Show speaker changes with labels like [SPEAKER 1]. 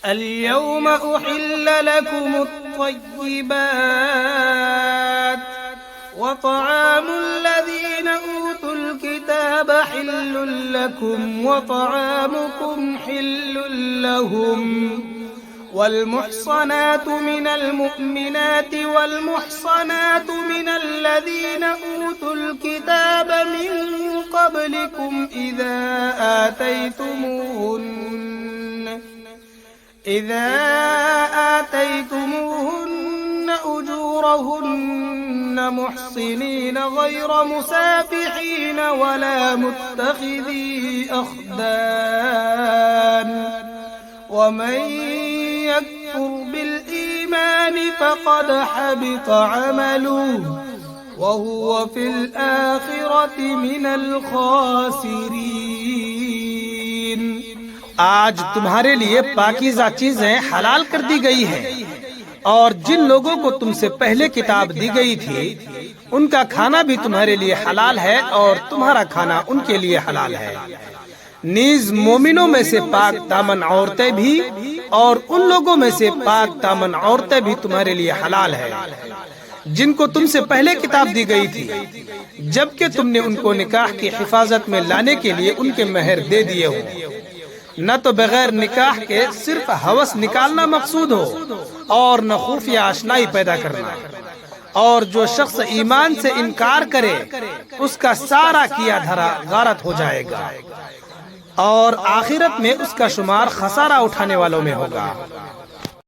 [SPEAKER 1] اليوم أحل لكم الطيبات وطعام الذين أوتوا الكتاب حل لكم وطعامكم حل لهم والمحصنات من المؤمنات والمحصنات من الذين أوتوا الكتاب من قبلكم إذا آتيتموهن أجورهن محصنين غير مسافحين ولا متخذي أخدان ومن يكفر بالإيمان فقد حبط عمله وهو في الآخرة من الخاسرين।
[SPEAKER 2] आज तुम्हारे लिए पाकीज़ा चीजें हलाल कर दी गई हैं और जिन लोगों को तुमसे पहले किताब दी गई थी उनका खाना भी तुम्हारे लिए हलाल है और तुम्हारा खाना उनके लिए हलाल है। नीज मोमिनों में से पाक दामन औरतें भी और उन लोगों में से पाक दामन औरतें भी तुम्हारे लिए हलाल है जिनको तुमसे पहले किताब दी गई थी, जबकि तुमने उनको निकाह की हिफाजत में लाने के लिए उनके महर दे दिए हो। न तो बगैर निकाह के सिर्फ हवस निकालना मकसूद हो और न खुफिया आशनाई पैदा करना। और जो शख्स ईमान से इनकार करे उसका सारा किया धरा गारत हो जाएगा और आखिरत में उसका शुमार खसारा उठाने वालों में होगा।